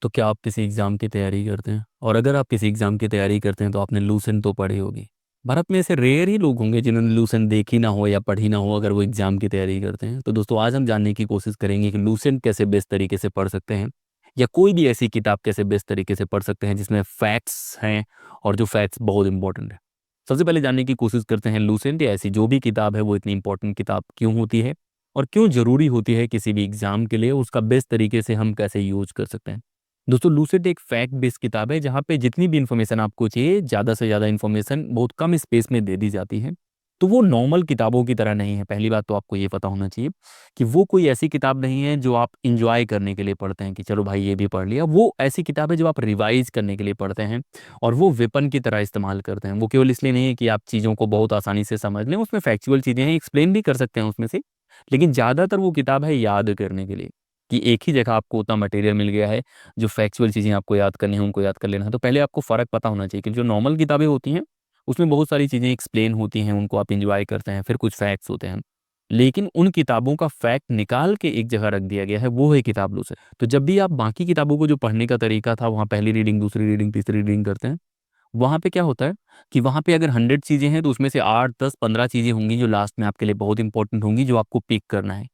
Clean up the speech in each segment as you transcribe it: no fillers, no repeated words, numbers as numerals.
तो क्या आप किसी एग्ज़ाम की तैयारी करते हैं? और अगर आप किसी एग्ज़ाम की तैयारी करते हैं तो आपने लूसेंट तो पढ़ी होगी। भारत में ऐसे रेयर ही लोग होंगे जिन्होंने लूसेंट देखी ना हो या पढ़ी ना हो अगर वो एग्ज़ाम की तैयारी करते हैं। तो दोस्तों आज हम जानने की कोशिश करेंगे कि लूसेंट कैसे बेस्ट तरीके से पढ़ सकते हैं या कोई भी ऐसी किताब कैसे बेस्ट तरीके से पढ़ सकते हैं जिसमें फैक्ट्स हैं और जो फैक्ट्स बहुत इंपॉर्टेंट है। सबसे पहले जानने की कोशिश करते हैं लूसेंट या ऐसी जो भी किताब है वो इतनी इंपॉर्टेंट किताब क्यों होती है और क्यों ज़रूरी होती है किसी भी एग्ज़ाम के लिए, उसका बेस्ट तरीके से हम कैसे यूज कर सकते हैं। दोस्तों लूसिड एक फैक्ट बेस्ड किताब है जहाँ पे जितनी भी इन्फॉर्मेशन आपको चाहिए ज़्यादा से ज़्यादा इन्फॉर्मेशन बहुत कम स्पेस में दे दी जाती है। तो वो नॉर्मल किताबों की तरह नहीं है। पहली बात तो आपको ये पता होना चाहिए कि वो कोई ऐसी किताब नहीं है जो आप इंजॉय करने के लिए पढ़ते हैं कि चलो भाई ये भी पढ़ लिया। वो ऐसी किताब है जो आप रिवाइज करने के लिए पढ़ते हैं और वो वेपन की तरह इस्तेमाल करते हैं। वो केवल इसलिए नहीं है कि आप चीज़ों को बहुत आसानी से समझ लें, उसमें फैक्चुअल चीज़ें हैं, एक्सप्लेन भी कर सकते हैं उसमें से, लेकिन ज़्यादातर वो किताब है याद करने के लिए कि एक ही जगह आपको उतना मटेरियल मिल गया है। जो फैक्चुअल चीज़ें आपको याद करनी है उनको याद कर लेना है। तो पहले आपको फ़र्क पता होना चाहिए कि जो नॉर्मल किताबें होती हैं उसमें बहुत सारी चीज़ें एक्सप्लेन होती हैं, उनको आप एंजॉय करते हैं, फिर कुछ फैक्ट्स होते हैं। लेकिन उन किताबों का फैक्ट निकाल के एक जगह रख दिया गया है, वो है किताब लूसेंट। तो जब भी आप बाकी किताबों को जो पढ़ने का तरीका था वहाँ पहली रीडिंग, दूसरी रीडिंग, तीसरी रीडिंग करते हैं, वहाँ पे क्या होता है कि वहाँ पे अगर 100 चीज़ें हैं तो उसमें से 8, 10, 15 चीज़ें होंगी जो लास्ट में आपके लिए बहुत इंपॉर्टेंट होंगी, जो आपको पिक करना है।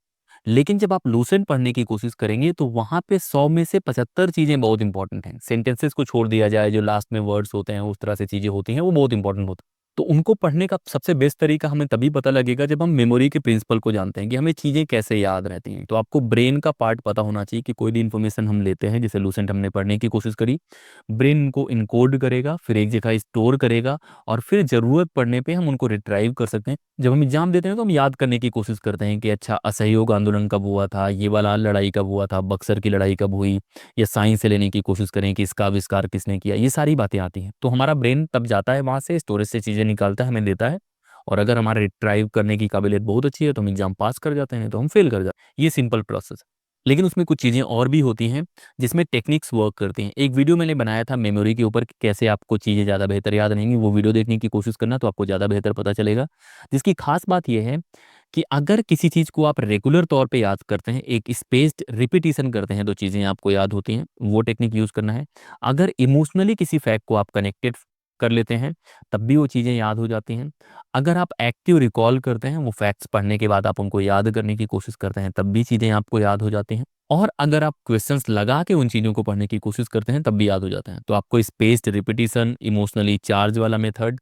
लेकिन जब आप लूसेंट पढ़ने की कोशिश करेंगे तो वहाँ पे 100 में से 75 चीज़ें बहुत इंपॉर्टेंट हैं। सेंटेंसेस को छोड़ दिया जाए, जो लास्ट में वर्ड्स होते हैं, उस तरह से चीज़ें होती हैं, वो बहुत इंपॉर्टेंट होता है। तो उनको पढ़ने का सबसे बेस्ट तरीका हमें तभी पता लगेगा जब हम मेमोरी के प्रिंसिपल को जानते हैं कि हमें चीज़ें कैसे याद रहती हैं। तो आपको ब्रेन का पार्ट पता होना चाहिए कि कोई भी इन्फॉर्मेशन हम लेते हैं, जैसे लूसेंट हमने पढ़ने की कोशिश करी, ब्रेन उनको इनकोड करेगा, फिर एक जगह स्टोर करेगा और फिर ज़रूरत पड़ने पे हम उनको रिट्राइव कर सकते हैं। जब हम एग्जाम देते हैं तो हम याद करने की कोशिश करते हैं कि अच्छा असहयोग आंदोलन कब हुआ था, ये वाला लड़ाई कब हुआ था, बक्सर की लड़ाई कब हुई, या साइंस से लेने की कोशिश करें कि इसका आविष्कार किसने किया। ये सारी बातें आती हैं तो हमारा ब्रेन तब जाता है वहाँ से स्टोरेज से चीज़ें निकालता है, हमें देता है। और अगर हमारा रिट्राइव करने की काबिलियत बहुत अच्छी है तो हम एग्जाम पास कर जाते हैं, तो हम फेल कर जाते हैं। ये सिंपल प्रोसेस है। लेकिन उसमें कुछ चीज़ें और भी होती हैं जिसमें टेक्निक्स वर्क करती हैं। एक वीडियो मैंने बनाया था मेमोरी के ऊपर कि कैसे आपको चीज़ें ज़्यादा बेहतर याद रहेंगी, वो वीडियो देखने की कोशिश करना तो आपको ज़्यादा बेहतर पता चलेगा। जिसकी खास बात ये है कि अगर किसी चीज़ को आप रेगुलर तौर पे याद करते हैं, एक स्पेस्ड रिपीटिशन करते हैं तो चीज़ें आपको याद होती हैं, वो टेक्निक यूज़ करना है। अगर इमोशनली किसी फैक्ट को आप कनेक्टेड कर लेते हैं, तब भी वो चीज़ें याद हो जाती हैं। अगर आप एक्टिव रिकॉल करते हैं, वो फैक्ट्स पढ़ने के बाद आप उनको याद करने की कोशिश करते हैं, तब भी चीज़ें आपको याद हो जाती हैं। और अगर आप क्वेश्चंस लगा के उन चीज़ों को पढ़ने की कोशिश करते हैं, तब भी याद हो जाते हैं। तो आपको स्पेस्ड रिपीटिशन, इमोशनली चार्ज वाला मेथड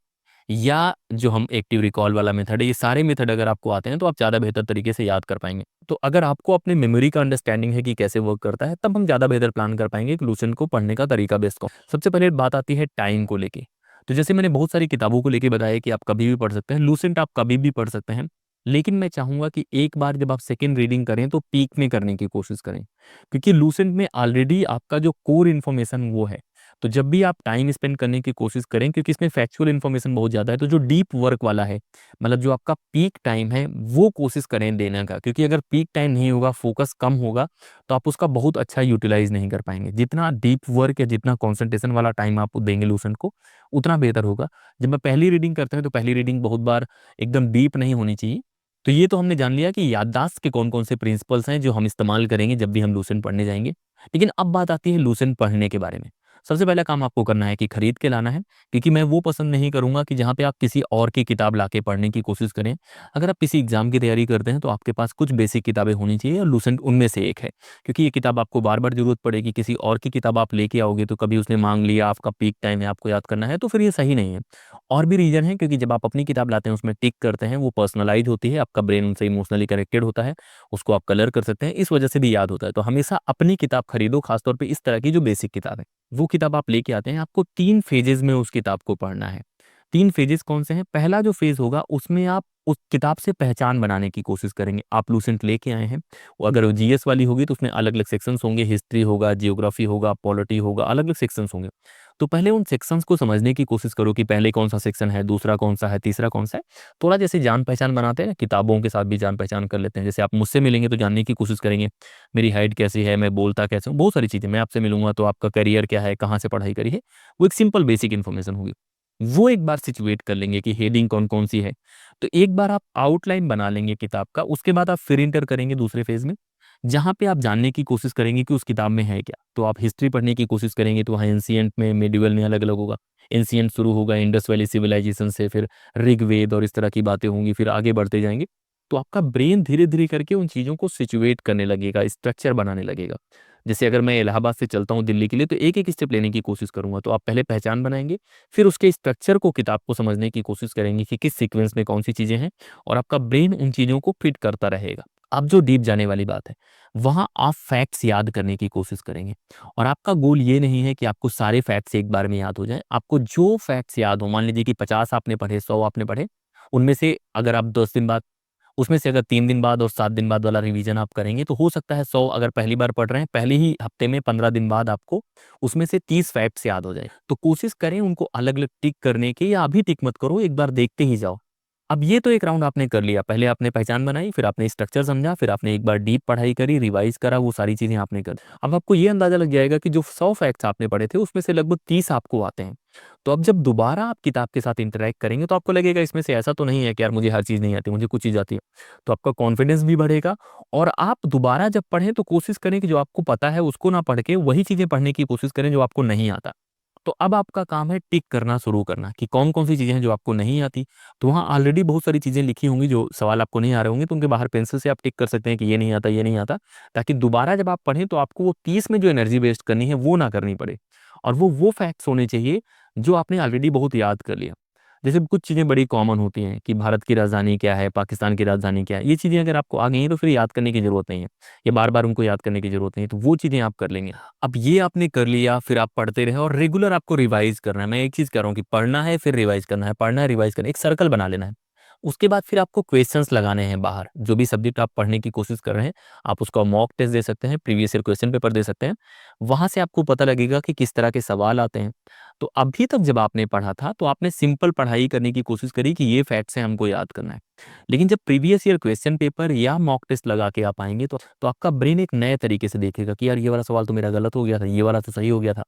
या जो हम एक्टिव रिकॉल वाला मेथड है, ये सारे मेथड अगर आपको आते हैं तो आप ज़्यादा बेहतर तरीके से याद कर पाएँगे। तो अगर आपको अपने मेमोरी का अंडरस्टैंडिंग है कि कैसे वर्क करता है, तब हम ज़्यादा बेहतर प्लान कर पाएँगे कि लूसेंट को पढ़ने का तरीका बेस्ट कौन। सबसे पहले बात आती है टाइम को लेके। तो जैसे मैंने बहुत सारी किताबों को लेके बताया कि आप कभी भी पढ़ सकते हैं, लूसेंट आप कभी भी पढ़ सकते हैं। लेकिन मैं चाहूँगा कि एक बार जब आप सेकंड रीडिंग करें तो पीक में करने की कोशिश करें। क्योंकि लूसेंट में ऑलरेडी आपका जो कोर इन्फॉर्मेशन वो है। तो जब भी आप टाइम स्पेंड करने की कोशिश करें, क्योंकि इसमें फैक्चुअल इन्फॉर्मेशन बहुत ज़्यादा है, तो जो डीप वर्क वाला है, मतलब जो आपका पीक टाइम है, वो कोशिश करें देने का। क्योंकि अगर पीक टाइम नहीं होगा, फोकस कम होगा, तो आप उसका बहुत अच्छा यूटिलाइज़ नहीं कर पाएँगे। जितना डीप वर्क या जितना कंसंट्रेशन वाला टाइम आप देंगे लूसेंट को, उतना बेहतर होगा। जब मैं पहली रीडिंग करते हैं, तो पहली रीडिंग बहुत बार एकदम डीप नहीं होनी चाहिए। तो ये तो हमने जान लिया कि याददाश्त के कौन-कौन से प्रिंसिपल्स हैं जो हम इस्तेमाल करेंगे जब भी हम लूसेंट पढ़ने जाएँगे। लेकिन अब बात आती है लूसेंट पढ़ने के बारे में। सबसे पहला काम आपको करना है कि खरीद के लाना है, क्योंकि मैं वो पसंद नहीं करूँगा कि जहाँ पे आप किसी और की किताब लाके पढ़ने की कोशिश करें। अगर आप किसी एग्ज़ाम की तैयारी करते हैं तो आपके पास कुछ बेसिक किताबें होनी चाहिए और लूसेंट उनमें से एक है। क्योंकि ये किताब आपको बार-बार ज़रूरत पड़ेगी, किसी और की किताब आप लेके आओगे तो कभी उसने माँग लिया, आपका पीक टाइम है, आपको याद करना है, तो फिर ये सही नहीं है। और भी रीज़न है, क्योंकि जब आप अपनी किताब लाते हैं उसमें टिक करते हैं, वो पर्सनलाइज़ होती है, आपका ब्रेन उनसे इमोशनली कनेक्टेड होता है, उसको आप कलर कर सकते हैं, इस वजह से भी याद होता है। तो हमेशा अपनी किताब खरीदो, खासतौर पे इस तरह की जो बेसिक किताब है। वो किताब आप लेके आते हैं, आपको 3 फ़ेजेज़ में उस किताब को पढ़ना है। 3 फ़ेजेज़ कौन-से हैं? पहला जो फ़ेज़ होगा उसमें आप उस किताब से पहचान बनाने की कोशिश करेंगे। आप लूसेंट लेके आए हैं, वो अगर वो जीएस वाली होगी तो उसमें अलग-अलग सेक्शंस होंगे, हिस्ट्री होगा, ज्योग्राफी होगा, पॉलिटी होगा, अलग-अलग सेक्शंस होंगे। तो पहले उन सेक्शंस को समझने की कोशिश करो कि पहले कौन-सा सेक्शन है, दूसरा कौन-सा है, तीसरा कौन-सा है। थोड़ा जैसे जान-पहचान बनाते हैं ना, किताबों के साथ भी जान-पहचान कर लेते हैं। जैसे आप मुझसे मिलेंगे तो जानने की कोशिश करेंगे, मेरी हाइट कैसी है, मैं बोलता कैसे हूँ, बहुत सारी चीज़ें। मैं आपसे मिलूँगा तो आपका करियर क्या है, कहाँ से पढ़ाई करी है, वो एक सिंपल बेसिक इन्फॉर्मेशन होगी। वो एक बार सिचुएट कर लेंगे कि हेडिंग कौन-कौन सी है। तो एक बार आप आउटलाइन बना लेंगे किताब का, उसके बाद आप फिर एंटर करेंगे दूसरे फ़ेज़ में। जहाँ पे आप जानने की कोशिश करेंगे कि उस किताब में है क्या। तो आप हिस्ट्री पढ़ने की कोशिश करेंगे तो वहाँ एंशियंट में, मेडिवल में अलग अलग होगा। एंशियंट शुरू होगा इंडस वैली सिविलाइजेशन से, फिर ऋग्वेद और इस तरह की बातें होंगी, फिर आगे बढ़ते जाएंगे। तो आपका ब्रेन धीरे धीरे करके उन चीज़ों को सिचुएट करने लगेगा, स्ट्रक्चर बनाने लगेगा। जैसे अगर मैं इलाहाबाद से चलता हूँ दिल्ली के लिए, तो एक एक स्टेप लेने की कोशिश करूंगा। तो आप पहले पहचान बनाएंगे, फिर उसके स्ट्रक्चर को, किताब को समझने की कोशिश करेंगे कि किस सीक्वेंस में कौन सी चीज़ें हैं, और आपका ब्रेन उन चीज़ों को फिट करता रहेगा। अब जो डीप जाने वाली बात है, वहाँ आप फैक्ट्स याद करने की कोशिश करेंगे। और आपका गोल ये नहीं है कि आपको सारे फैक्ट्स एक बार में याद हो जाएं। आपको जो फैक्ट्स याद हो, मान लीजिए कि 50 आपने पढ़े, 100 आपने पढ़े, उनमें से अगर आप 10 दिन बाद, उसमें से अगर 3 दिन बाद और 7 दिन बाद वाला रिवीजन आप करेंगे, तो हो सकता है 100 अगर पहली बार पढ़ रहे हैं, पहले ही हफ्ते में 15 दिन बाद आपको उसमें से 30 फैक्ट्स याद हो जाए। तो कोशिश करें उनको अलग अलग टिक करने की, या अभी टिक मत करो, एक बार देखते ही जाओ। अब ये तो एक राउंड आपने कर लिया, पहले आपने पहचान बनाई, फिर आपने स्ट्रक्चर समझा, फिर आपने एक बार डीप पढ़ाई करी, रिवाइज करा, वो सारी चीजें आपने कर। अब आपको ये अंदाजा लग जाएगा कि जो 100 फैक्ट्स आपने पढ़े थे उसमें से लगभग 30 आपको आते हैं। तो अब जब दोबारा आप किताब के साथ इंटरेक्ट करेंगे, तो आपको लगेगा इसमें से ऐसा तो नहीं है कि यार मुझे हर चीज़ नहीं आती, मुझे कुछ चीज़ आती है। तो आपका कॉन्फिडेंस भी बढ़ेगा। और आप दोबारा जब पढ़ें तो कोशिश करें कि जो आपको पता है उसको ना पढ़ के वही चीज़ें पढ़ने की कोशिश करें जो आपको नहीं आता। तो अब आपका काम है टिक करना शुरू करना कि कौन कौन सी चीज़ें हैं जो आपको नहीं आती। तो वहाँ ऑलरेडी बहुत सारी चीज़ें लिखी होंगी, जो सवाल आपको नहीं आ रहे होंगे, तो उनके बाहर पेंसिल से आप टिक कर सकते हैं कि ये नहीं आता, ये नहीं आता, ताकि दोबारा जब आप पढ़ें तो आपको वो 30 में जो एनर्जी वेस्ट करनी है वो ना करनी पड़े। और वो फैक्ट्स होने चाहिए जो आपने ऑलरेडी बहुत याद कर लिया। जैसे कुछ चीज़ें बड़ी कॉमन होती हैं कि भारत की राजधानी क्या है, पाकिस्तान की राजधानी क्या है, ये चीज़ें अगर आपको आ गई हैं तो फिर याद करने की ज़रूरत नहीं है, या बार-बार उनको याद करने की ज़रूरत नहीं है, तो वो चीज़ें आप कर लेंगे। अब ये आपने कर लिया, फिर आप पढ़ते रहे और रेगुलर आपको रिवाइज़ करना है। मैं एक चीज़ कह रहा हूँ कि पढ़ना है, फिर रिवाइज़ करना है, पढ़ना है, रिवाइज़ करना है, एक सर्कल बना लेना है। उसके बाद फिर आपको क्वेश्चंस लगाने हैं बाहर, जो भी सब्जेक्ट आप पढ़ने की कोशिश कर रहे हैं, आप उसका मॉक टेस्ट दे सकते हैं, प्रीवियस ईयर क्वेश्चन पेपर दे सकते हैं। वहाँ से आपको पता लगेगा कि किस तरह के सवाल आते हैं। तो अभी तक जब आपने पढ़ा था, तो आपने सिंपल पढ़ाई करने की कोशिश करी कि ये फैक्ट्स हैं, हमको याद करना है। लेकिन जब प्रीवियस ईयर क्वेश्चन पेपर या मॉक टेस्ट लगा के आप आएँगे, तो आपका ब्रेन एक नए तरीके से देखेगा कि यार ये वाला सवाल तो मेरा गलत हो गया था, ये वाला तो सही हो गया था।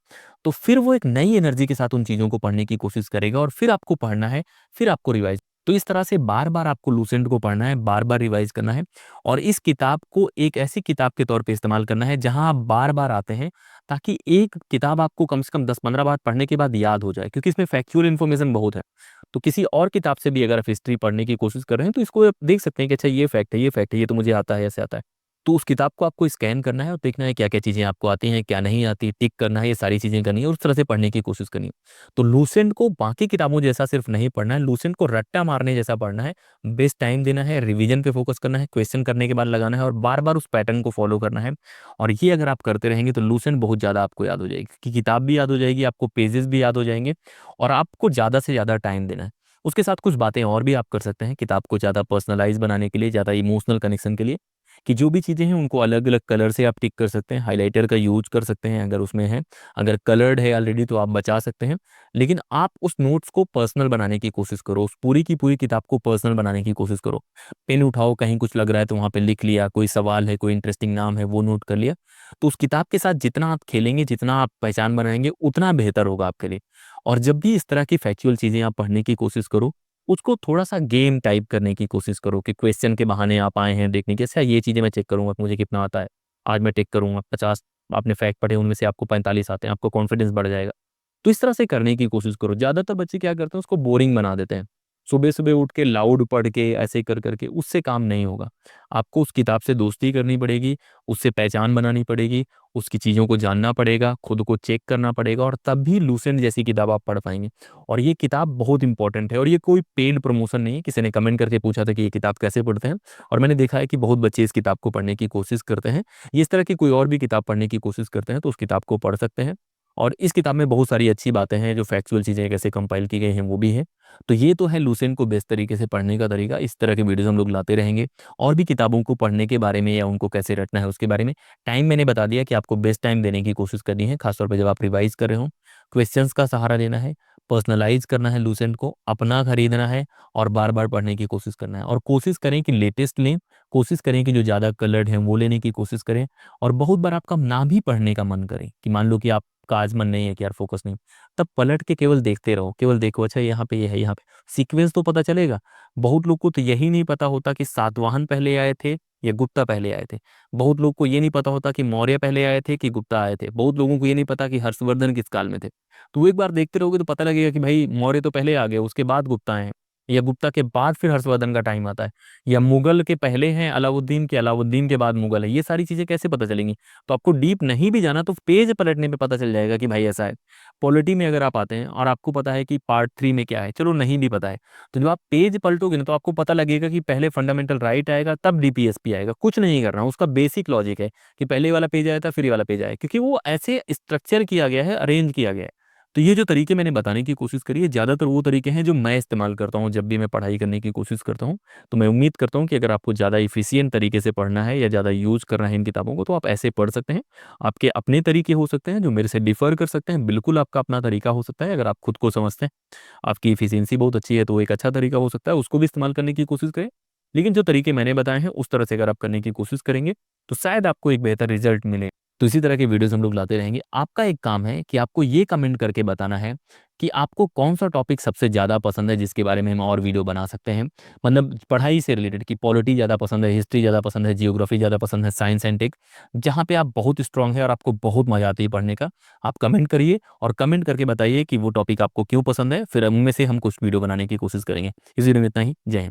तो फिर वो एक नई एनर्जी के साथ उन चीज़ों को पढ़ने की कोशिश करेगा, और फिर आपको पढ़ना है, फिर आपको रिवाइज़। तो इस तरह से बार-बार आपको लूसेंट को पढ़ना है, बार-बार रिवाइज़ करना है, और इस किताब को एक ऐसी किताब के तौर पे इस्तेमाल करना है जहाँ आप बार-बार आते हैं, ताकि एक किताब आपको कम से कम 10-15 बार पढ़ने के बाद याद हो जाए, क्योंकि इसमें फैक्चुअल इन्फॉर्मेशन बहुत है। तो किसी और किताब से भी अगर आप हिस्ट्री पढ़ने की कोशिश कर रहे हैं, तो इसको आप देख सकते हैं कि अच्छा ये फैक्ट है, ये फैक्ट है, ये तो मुझे आता है, ऐसे आता है। तो उस किताब को आपको स्कैन करना है और देखना है क्या-क्या चीज़ें आपको आती हैं, क्या नहीं आती, टिक करना है, ये सारी चीज़ें करनी है और उस तरह से पढ़ने की कोशिश करनी है। तो लूसेंट को बाकी किताबों जैसा सिर्फ नहीं पढ़ना है, लूसेंट को रट्टा मारने जैसा पढ़ना है। बेस्ट टाइम देना है, रिवीजन पे फोकस करना है, क्वेश्चन करने के बाद लगाना है और बार-बार उस पैटर्न को फॉलो करना है। और ये अगर आप करते रहेंगे तो लूसेंट बहुत ज़्यादा आपको याद हो जाएगी, कि किताब भी याद हो जाएगी, आपको पेजेस भी याद हो जाएँगे, और आपको ज़्यादा से ज़्यादा टाइम देना है। उसके साथ कुछ बातें और भी आप कर सकते हैं किताब को ज़्यादा पर्सनलाइज़ बनाने के लिए, ज़्यादा इमोशनल कनेक्शन के लिए, कि जो भी चीज़ें हैं उनको अलग-अलग कलर से आप टिक कर सकते हैं, हाइलाइटर का यूज़ कर सकते हैं अगर उसमें है। अगर कलर्ड है ऑलरेडी तो आप बचा सकते हैं। लेकिन आप उस नोट्स को पर्सनल बनाने की कोशिश करो, उस पूरी की पूरी किताब को पर्सनल बनाने की कोशिश करो। पेन उठाओ, कहीं कुछ लग रहा है तो वहाँ पे लिख लिया, कोई सवाल है, कोई इंटरेस्टिंग नाम है वो नोट कर लिया। तो उस किताब के साथ जितना आप खेलेंगे, जितना आप पहचान बनाएँगे, उतना बेहतर होगा आपके लिए। और जब भी इस तरह की फैक्चुअल चीज़ें आप पढ़ने की कोशिश करो, उसको थोड़ा-सा गेम टाइप करने की कोशिश करो, कि क्वेश्चन के बहाने आप आए हैं देखने के, अच्छा ये चीज़ें मैं चेक करूँगा कि मुझे कितना आता है। आज मैं टिक करूँगा 50 आपने फैक्ट पढ़े, उनमें से आपको 45 आते हैं, आपको कॉन्फिडेंस बढ़ जाएगा। तो इस तरह से करने की कोशिश करो। ज़्यादातर बच्चे क्या करते हैं, उसको बोरिंग बना देते हैं। सुबह-सुबह उठ के लाउड पढ़ के ऐसे कर के उससे काम नहीं होगा। आपको उस किताब से दोस्ती करनी पड़ेगी, उससे पहचान बनानी पड़ेगी, उसकी चीज़ों को जानना पड़ेगा, खुद को चेक करना पड़ेगा, और तब भी लूसेंट जैसी किताब आप पढ़ पाएँगे। और ये किताब बहुत इंपॉर्टेंट है, और ये कोई पेड प्रमोशन नहीं है। किसी ने कमेंट करके पूछा था कि ये किताब कैसे पढ़ते हैं, और मैंने देखा है कि बहुत बच्चे इस किताब को पढ़ने की कोशिश करते हैं। ये इस तरह की कोई और भी किताब पढ़ने की कोशिश करते हैं तो उस किताब को पढ़ सकते हैं। और इस किताब में बहुत सारी अच्छी बातें हैं, जो फैक्चुअल चीज़ें कैसे कंपाइल की गई हैं वो भी हैं। तो ये तो है लूसेंट को बेस्ट तरीके से पढ़ने का तरीका। इस तरह के वीडियोज़ हम लोग लाते रहेंगे, और भी किताबों को पढ़ने के बारे में या उनको कैसे रटना है उसके बारे में। टाइम मैंने बता दिया कि आपको बेस्ट टाइम देने की कोशिश करनी है, खासतौर पे जब आप रिवाइज़ कर रहे हों। क्वेश्चंस का सहारा लेना है, पर्सनलाइज़ करना है लूसेंट को, अपना खरीदना है, और बार-बार पढ़ने की कोशिश करना है। और कोशिश करें कि लेटेस्ट लें, कोशिश करें कि जो ज़्यादा कलर्ड हैं वो लेने की कोशिश करें। और बहुत बार आपका ना भी पढ़ने का मन करे, कि मान लो कि आपका आज मन नहीं है, कि यार फ़ोकस नहीं, तब पलट के केवल देखते रहो, केवल देखो, अच्छा यहाँ पे ये है, यहाँ पे सीक्वेंस तो पता चलेगा। बहुत लोग को तो यही नहीं पता होता कि सातवाहन पहले आए थे या गुप्ता पहले आए थे। बहुत लोग को ये नहीं पता होता कि मौर्य पहले आए थे कि गुप्ता आए थे। बहुत लोगों को ये नहीं पता कि हर्षवर्धन किस काल में थे। तो वो एक बार देखते रहोगे तो पता लगेगा कि भाई मौर्य तो पहले आ गए, उसके बाद गुप्ता हैं, या गुप्ता के बाद फिर हर्षवर्धन का टाइम आता है, या मुगल के पहले हैं अलाउद्दीन के, अलाउद्दीन के बाद मुगल है। ये सारी चीजें कैसे पता चलेंगी? तो आपको डीप नहीं भी जाना तो पेज पलटने पे पता चल जाएगा कि भाई ऐसा है। पॉलिटी में अगर आप आते हैं और आपको पता है कि पार्ट 3 में क्या है, चलो नहीं भी पता है, तो जब आप पेज पलटोगे ना तो आपको पता लगेगा कि पहले फंडामेंटल राइट आएगा तब डीपीएसपी आएगा। कुछ नहीं करना, उसका बेसिक लॉजिक है कि पहले वाला पेज आया था फिर ये वाला पेज आया, क्योंकि वो ऐसे स्ट्रक्चर किया गया है, अरेंज किया गया है। तो ये जो तरीके मैंने बताने की कोशिश करी है, ज़्यादातर वो तरीके हैं जो मैं इस्तेमाल करता हूँ जब भी मैं पढ़ाई करने की कोशिश करता हूँ। तो मैं उम्मीद करता हूँ कि अगर आपको ज़्यादा इफ़िशिएंट तरीके से पढ़ना है या ज़्यादा यूज़ करना है इन किताबों को, तो आप ऐसे पढ़ सकते हैं। आपके अपने तरीके हो सकते हैं जो मेरे से डिफ़र कर सकते हैं, बिल्कुल आपका अपना तरीका हो सकता है। अगर आप खुद को समझते हैं, आपकी इफ़िशिएंसी बहुत अच्छी है, तो एक अच्छा तरीका हो सकता है, उसको भी इस्तेमाल करने की कोशिश करें। लेकिन जो तरीके मैंने बताए हैं, उस तरह से अगर आप करने की कोशिश करेंगे, तो शायद आपको एक बेहतर रिज़ल्ट मिले। तो इसी तरह के वीडियोज़ हम लोग लाते रहेंगे। आपका एक काम है कि आपको ये कमेंट करके बताना है कि आपको कौन-सा टॉपिक सबसे ज़्यादा पसंद है, जिसके बारे में हम और वीडियो बना सकते हैं। मतलब पढ़ाई से रिलेटेड, कि पॉलिटी ज़्यादा पसंद है, हिस्ट्री ज़्यादा पसंद है, जियोग्राफी ज़्यादा पसंद है, साइंस एंड टेक, जहाँ पे आप बहुत स्ट्रॉन्ग है और आपको बहुत मज़ा आती है पढ़ने का। आप कमेंट करिए और कमेंट करके बताइए कि वो टॉपिक आपको क्यों पसंद है, फिर उनमें से हम कुछ वीडियो बनाने की कोशिश करेंगे। इस वीडियो में इतना ही। जय हिंद।